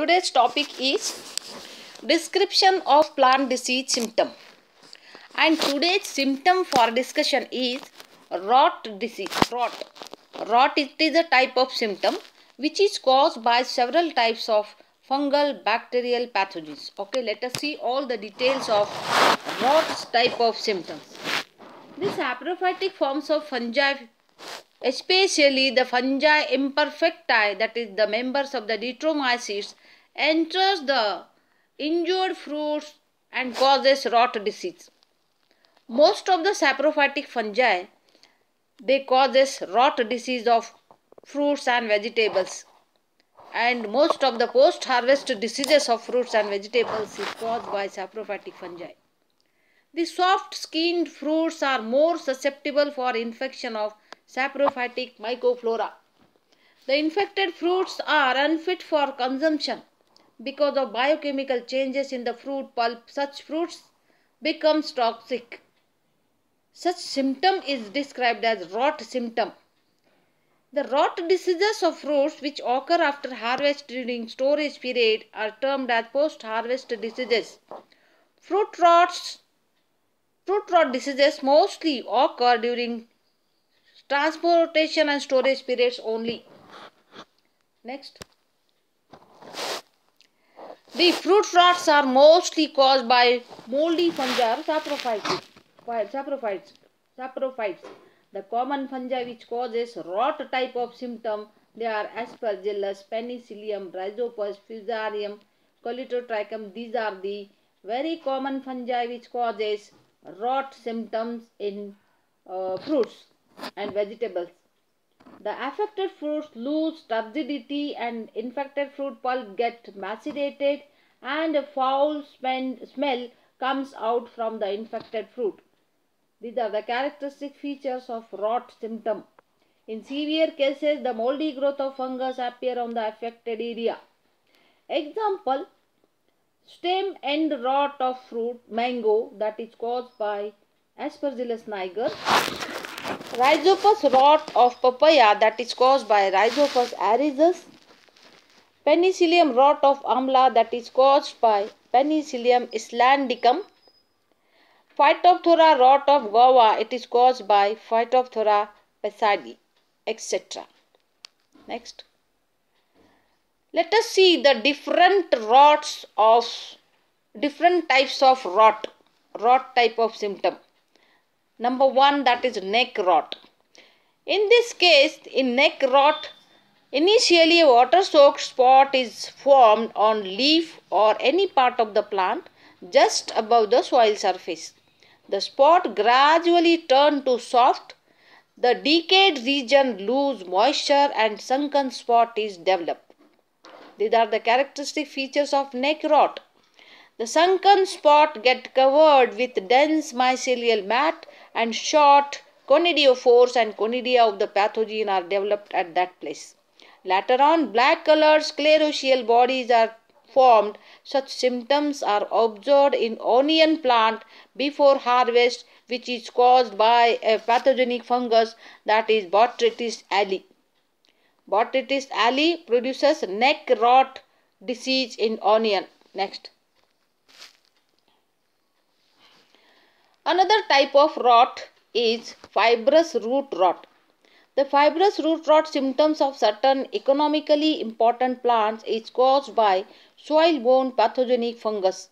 Today's topic is description of plant disease symptom. And today's symptom for discussion is rot disease. Rot it is a type of symptom which is caused by several types of fungal bacterial pathogens. Okay, let us see all the details of rot type of symptoms. These saprophytic forms of fungi, especially the fungi imperfecti, that is the members of the Detromycetes, enters the injured fruits and causes rot disease. Most of the saprophytic fungi, they causes rot disease of fruits and vegetables, and most of the post-harvest diseases of fruits and vegetables is caused by saprophytic fungi. The soft-skinned fruits are more susceptible for infection of saprophytic mycoflora. The infected fruits are unfit for consumption because of biochemical changes in the fruit pulp. Such fruits become toxic. Such symptom is described as rot symptom. The rot diseases of fruits which occur after harvest during storage period are termed as post-harvest diseases. Fruit rot diseases mostly occur during transportation and storage periods only. Next. The fruit rots are mostly caused by moldy fungi or saprophytes. The common fungi which causes rot type of symptom, they are Aspergillus, Penicillium, Rhizopus, Fusarium, Colitotrichum. These are the very common fungi which causes rot symptoms in fruits and vegetables. The affected fruits lose turbidity and infected fruit pulp get macerated and a foul smell comes out from the infected fruit. These are the characteristic features of rot symptom. In severe cases, the moldy growth of fungus appear on the affected area. Example, stem end rot of fruit mango that is caused by Aspergillus niger. Rhizopus rot of papaya that is caused by Rhizopus arizus. Penicillium rot of amla that is caused by Penicillium islandicum. Phytophthora rot of guava, it is caused by Phytophthora pacidi, etc. Next. Let us see the different types of rot type of symptom. Number 1, that is neck rot. In this case, in neck rot, initially a water-soaked spot is formed on leaf or any part of the plant just above the soil surface. The spot gradually turns to soft, the decayed region loses moisture and sunken spot is developed. These are the characteristic features of neck rot. The sunken spot gets covered with dense mycelial mat and short conidiophores and conidia of the pathogen are developed at that place. Later on, black colored sclerotial bodies are formed. Such symptoms are observed in onion plant before harvest, which is caused by a pathogenic fungus, that is Botrytis alii. Botrytis alii produces neck rot disease in onion. Next. Another type of rot is fibrous root rot. The fibrous root rot symptoms of certain economically important plants is caused by soil-borne pathogenic fungus,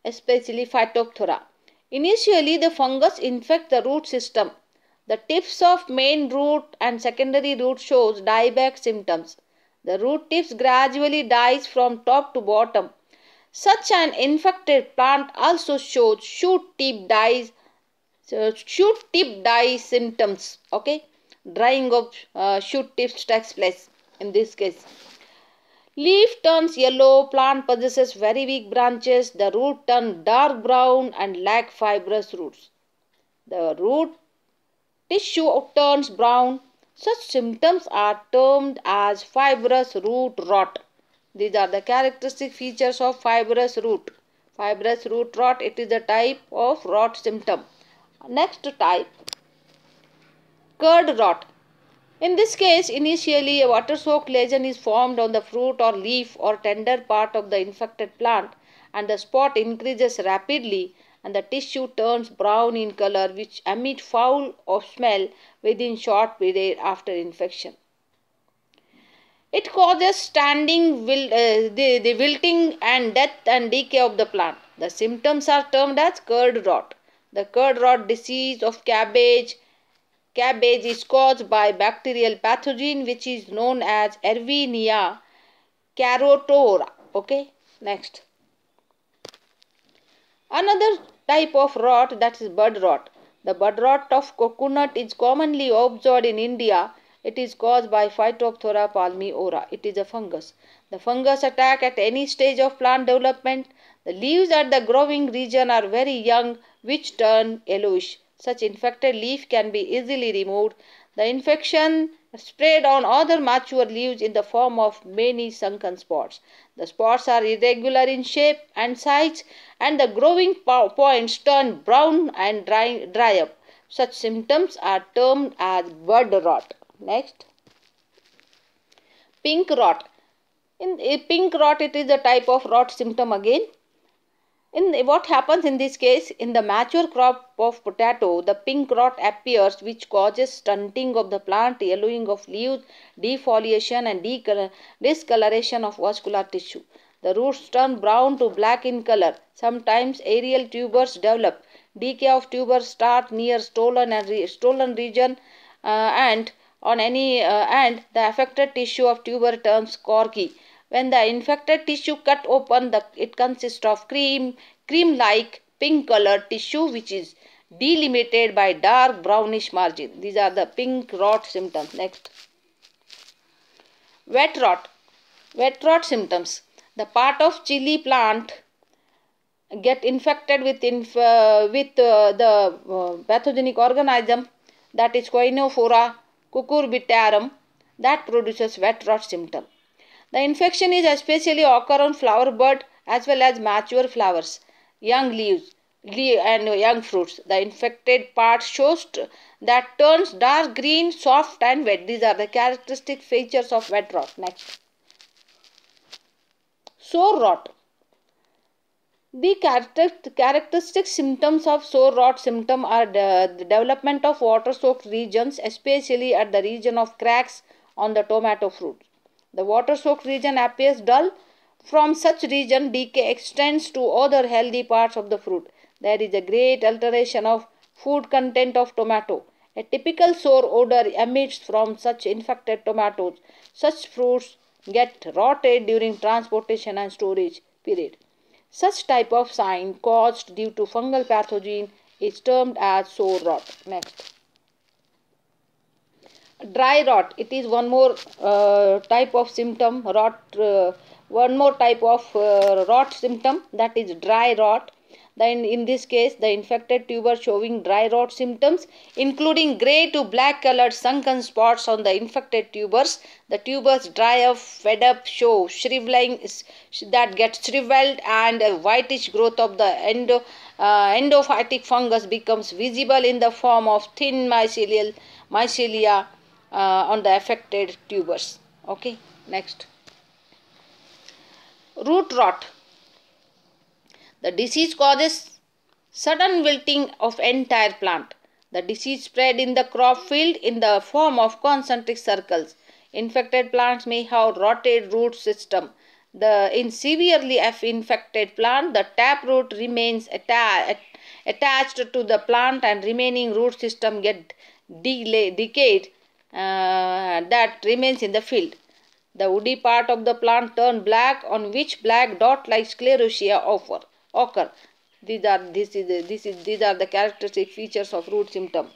especially Phytophthora. Initially, the fungus infects the root system. The tips of main root and secondary root shows dieback symptoms. The root tips gradually dies from top to bottom. Such an infected plant also shows shoot tip die symptoms. Okay. Drying of shoot tips takes place in this case. Leaf turns yellow, plant possesses very weak branches, the root turn dark brown and lack fibrous roots. The root tissue turns brown. Such symptoms are termed as fibrous root rot. These are the characteristic features of fibrous root. Fibrous root rot, it is a type of rot symptom. Next type, curd rot. In this case, initially a water-soaked lesion is formed on the fruit or leaf or tender part of the infected plant, and the spot increases rapidly and the tissue turns brown in color, which emit foul or smell within short period after infection. It causes the wilting and death and decay of the plant. The symptoms are termed as curd rot. The curd rot disease of cabbage is caused by bacterial pathogen which is known as Erwinia carotora. Okay, next. Another type of rot, that is bud rot. The bud rot of coconut is commonly observed in India. It is caused by Phytophthora palmivora. It is a fungus. The fungus attack at any stage of plant development. The leaves at the growing region are very young, which turn yellowish. Such infected leaf can be easily removed. The infection spread on other mature leaves in the form of many sunken spots. The spots are irregular in shape and size, and the growing points turn brown and dry up. Such symptoms are termed as bud rot. Next, pink rot. In pink rot, it is a type of rot symptom again. What happens in this case, in the mature crop of potato, the pink rot appears, which causes stunting of the plant, yellowing of leaves, defoliation and discoloration of vascular tissue. The roots turn brown to black in color. Sometimes aerial tubers develop. Decay of tubers start near stolen region and the affected tissue of tuber turns corky. When the infected tissue cut open, it consists of cream-like pink-colored tissue which is delimited by dark brownish margin. These are the pink rot symptoms. Next, wet rot. Wet rot symptoms. The part of chili plant get infected with the pathogenic organism, that is Coinophora cucurbitarum, that produces wet rot symptom. The infection is especially occur on flower bud as well as mature flowers, young leaves and young fruits. The infected part shows that turns dark green, soft and wet. These are the characteristic features of wet rot. Next, sore rot. The characteristic symptoms of sore rot symptom are the development of water-soaked regions, especially at the region of cracks on the tomato fruit. The water-soaked region appears dull. From such region, decay extends to other healthy parts of the fruit. There is a great alteration of food content of tomato. A typical sour odor emits from such infected tomatoes. Such fruits get rotted during transportation and storage period. Such type of sign caused due to fungal pathogen is termed as sore rot. Next, dry rot. It is one more type of symptom rot. One more type of rot symptom, that is dry rot. Then in this case, the infected tuber showing dry rot symptoms, including grey to black colored sunken spots on the infected tubers. The tubers dry up, fed up, show shriveling that gets shriveled, and a whitish growth of the endophytic fungus becomes visible in the form of thin mycelia on the affected tubers. Okay, next, root rot. The disease causes sudden wilting of entire plant. The disease spread in the crop field in the form of concentric circles. Infected plants may have rotted root system. In severely infected plant, the taproot remains attached to the plant and remaining root system get decayed that remains in the field. The woody part of the plant turn black, on which black dot-like sclerotia occur. These are the characteristic features of root symptom.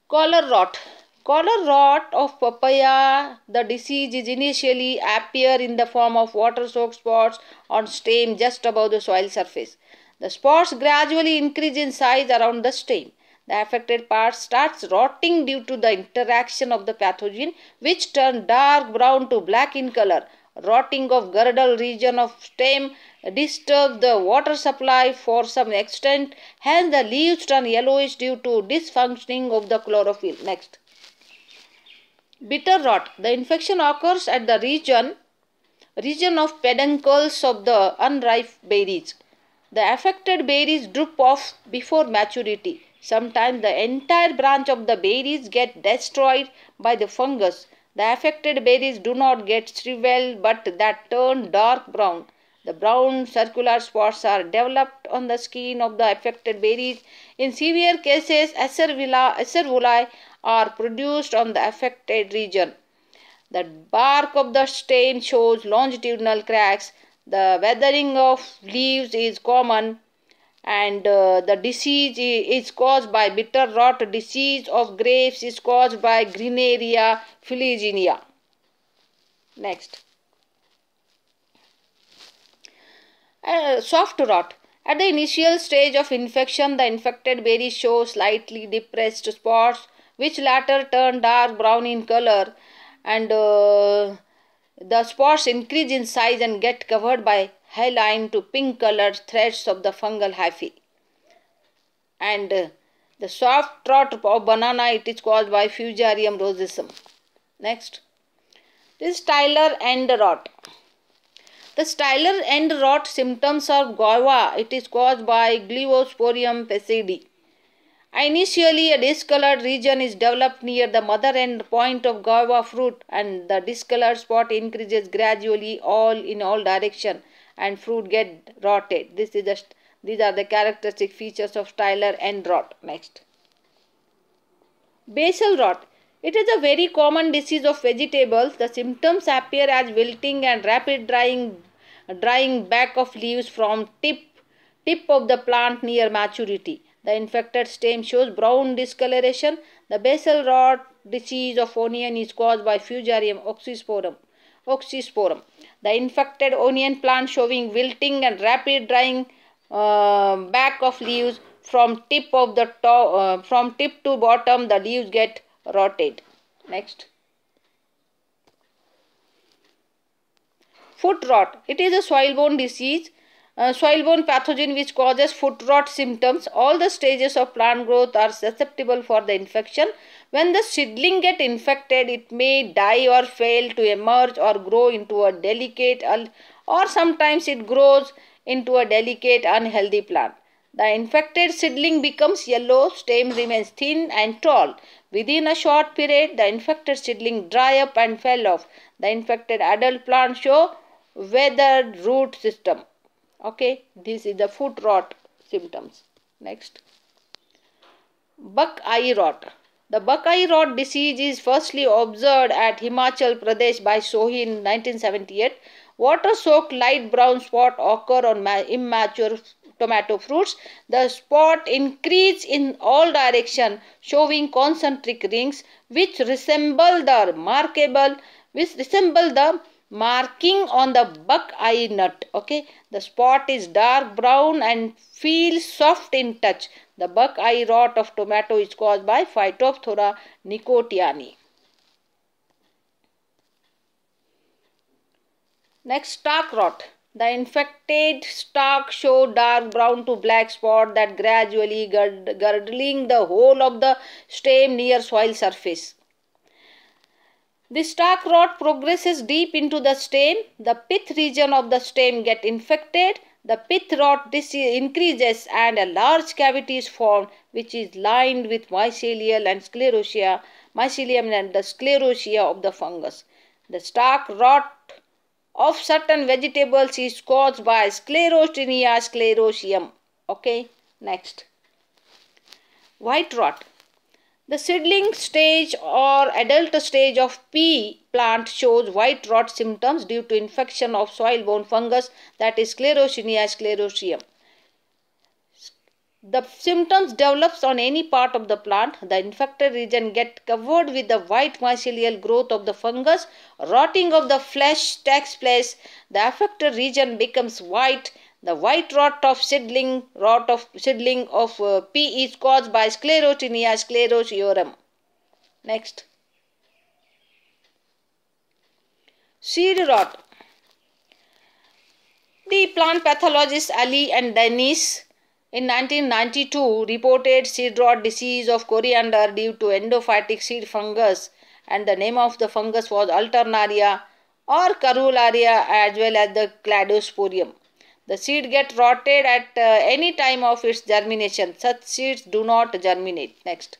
Collar rot. Collar rot of papaya. The disease is initially appear in the form of water-soaked spots on stem just above the soil surface. The spots gradually increase in size around the stem. The affected part starts rotting due to the interaction of the pathogen, which turn dark brown to black in color. Rotting of girdle region of stem disturbs the water supply for some extent. Hence, the leaves turn yellowish due to dysfunctioning of the chlorophyll. Next. Bitter rot. The infection occurs at the region of peduncles of the unripe berries. The affected berries drop off before maturity. Sometimes the entire branch of the berries get destroyed by the fungus. The affected berries do not get shriveled but that turn dark brown. The brown circular spots are developed on the skin of the affected berries. In severe cases, acervuli are produced on the affected region. The bark of the stem shows longitudinal cracks. The weathering of leaves is common, and the disease is caused by bitter rot. Disease of grapes is caused by Greeneria fuliginea. Next. Soft rot. At the initial stage of infection, the infected berries show slightly depressed spots, which later turn dark brown in color, and the spots increase in size and get covered by hyaline to pink colored threads of the fungal hyphae. And the soft rot of banana, it is caused by Fusarium rosacea. Next. This is Tyler end rot. The Tyler end rot symptoms of guava. It is caused by Gliosporium pacidi. Initially, a discolored region is developed near the mother end point of guava fruit, and the discolored spot increases gradually in all direction, and fruit get rotted. These are the characteristic features of Tyler end rot. Next. Basal rot. It is a very common disease of vegetables. The symptoms appear as wilting and rapid drying back of leaves from tip of the plant near maturity. The infected stem shows brown discoloration. The basal rot disease of onion is caused by Fusarium oxysporum. The infected onion plant showing wilting and rapid drying back of leaves from tip to bottom. The leaves get rotted. Next. Foot rot. It is a soil-borne disease, soil-borne pathogen which causes foot rot symptoms. All the stages of plant growth are susceptible for the infection. When the seedling gets infected, it may die or fail to emerge or grow into a delicate, or sometimes it grows into a delicate, unhealthy plant. The infected seedling becomes yellow, stem remains thin and tall. Within a short period, the infected seedling dry up and fell off. The infected adult plant show weathered root system. Okay, this is the foot rot symptoms. Next. Buckeye Rot. The Buckeye Rot disease is firstly observed at Himachal Pradesh by Sohi in 1978. Water-soaked light brown spot occur on immature tomato fruits. The spot increase in all directions, showing concentric rings which resemble the marking on the buckeye nut. Okay, the spot is dark brown and feels soft in touch. The Buckeye Rot of tomato is caused by Phytophthora nicotiana. Next, stalk rot. The infected stalk show dark brown to black spot that gradually girdling the whole of the stem near soil surface. The stalk rot progresses deep into the stem. The pith region of the stem get infected. The pith rot increases and a large cavity is formed which is lined with mycelium and the sclerotia of the fungus. The stalk rot of certain vegetables is caused by Sclerotinia sclerotium. Okay, next. White rot. The seedling stage or adult stage of pea plant shows white rot symptoms due to infection of soil-borne fungus, that is Sclerotinia sclerotium. The symptoms develops on any part of the plant. The infected region get covered with the white mycelial growth of the fungus. Rotting of the flesh takes place. The affected region becomes white. The white rot of seedling of pea is caused by Sclerotinia sclerotiorum. Next. Seed rot. The plant pathologists Ali and Dennis in 1992 reported seed rot disease of coriander due to endophytic seed fungus, and the name of the fungus was Alternaria or Carularia as well as the Cladosporium. The seed get rotted at any time of its germination. Such seeds do not germinate. Next.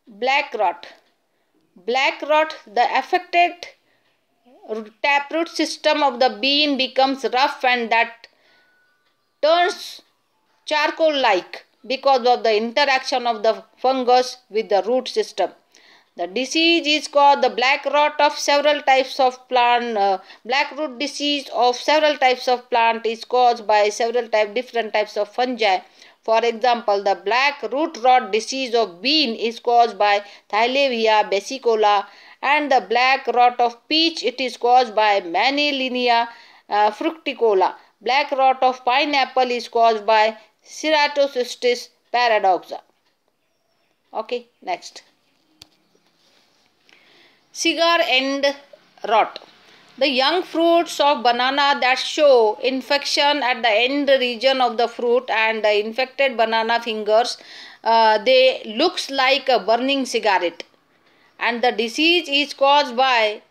Black rot. Black rot, the affected taproot system of the bean becomes rough and that turns charcoal like because of the interaction of the fungus with the root system. The disease is called the black rot of several types of plant. Black root disease of several types of plant is caused by different types of fungi. For example, the black root rot disease of bean is caused by Thylevia basicola, and the black rot of peach it is caused by Manilinia fructicola. Black rot of pineapple is caused by Ceratocystis paradoxa. Okay, next. Cigar rot. The young fruits of banana that show infection at the end region of the fruit and the infected banana fingers, they looks like a burning cigarette, and the disease is caused by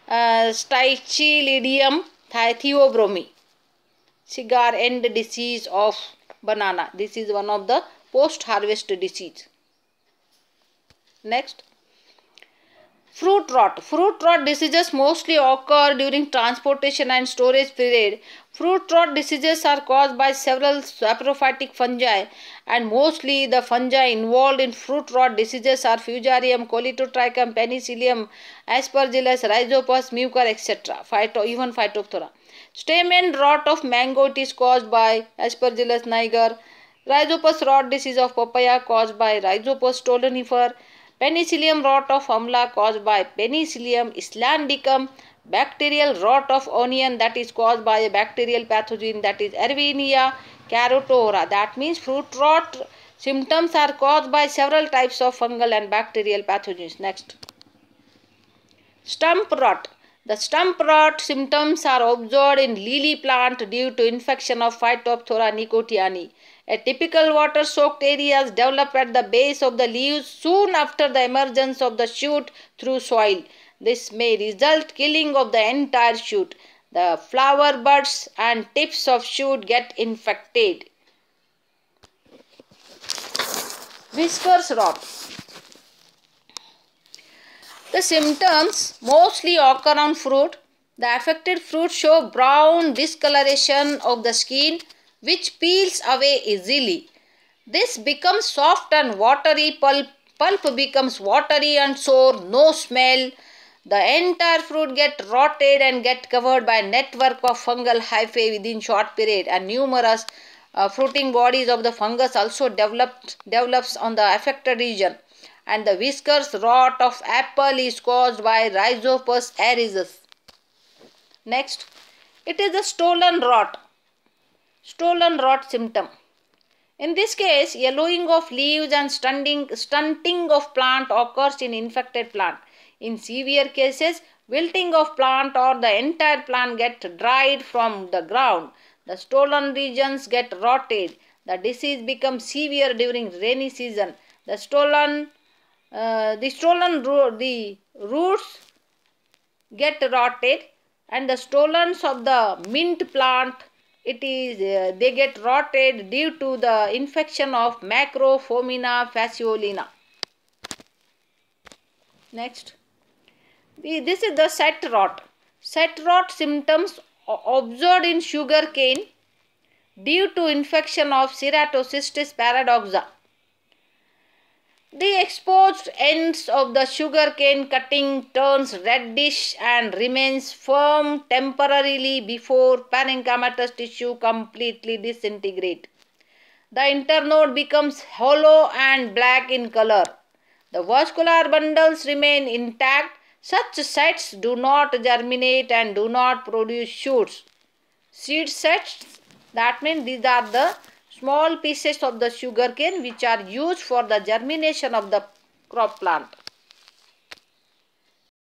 Stichelidium theobromii. Cigar end disease of banana. This is one of the post-harvest disease. Next. Fruit rot. Fruit rot diseases mostly occur during transportation and storage period. Fruit rot diseases are caused by several saprophytic fungi, and mostly the fungi involved in fruit rot diseases are Fusarium, Colitotrichum, Penicillium, Aspergillus, Rhizopus, Mucor, etc. Even Phytophthora. Stamen rot of mango it is caused by Aspergillus niger. Rhizopus rot disease of papaya caused by Rhizopus stolonifer. Penicillium rot of amla caused by Penicillium islandicum. Bacterial rot of onion that is caused by a bacterial pathogen that is Erwinia carotora. That means fruit rot symptoms are caused by several types of fungal and bacterial pathogens. Next. Stump rot. The stump rot symptoms are observed in lily plant due to infection of Phytophthora nicotiana. A typical water-soaked areas develop at the base of the leaves soon after the emergence of the shoot through soil. This may result killing of the entire shoot. The flower buds and tips of shoot get infected. Whiskers rot. The symptoms mostly occur on fruit. The affected fruit show brown discoloration of the skin which peels away easily. This becomes soft and watery, pulp becomes watery and sour, no smell. The entire fruit get rotted and get covered by a network of fungal hyphae within short period, and numerous fruiting bodies of the fungus also develops on the affected region. And the whiskers rot of apple is caused by Rhizopus erizus. Next, it is the stolen rot. Stolen rot symptom. In this case, yellowing of leaves and stunting of plant occurs in infected plant. In severe cases, wilting of plant or the entire plant get dried from the ground. The stolen regions get rotted. The disease becomes severe during rainy season. The roots get rotted, and the stolons of the mint plant they get rotted due to the infection of Macrophomina fasciolina. Next, this is the set rot. Set rot symptoms observed in sugar cane due to infection of Ceratocystis paradoxa. The exposed ends of the sugarcane cutting turns reddish and remains firm temporarily before parenchymatous tissue completely disintegrate. The internode becomes hollow and black in color. The vascular bundles remain intact. Such sets do not germinate and do not produce shoots. Seed sets, that means these are the small pieces of the sugarcane which are used for the germination of the crop plant.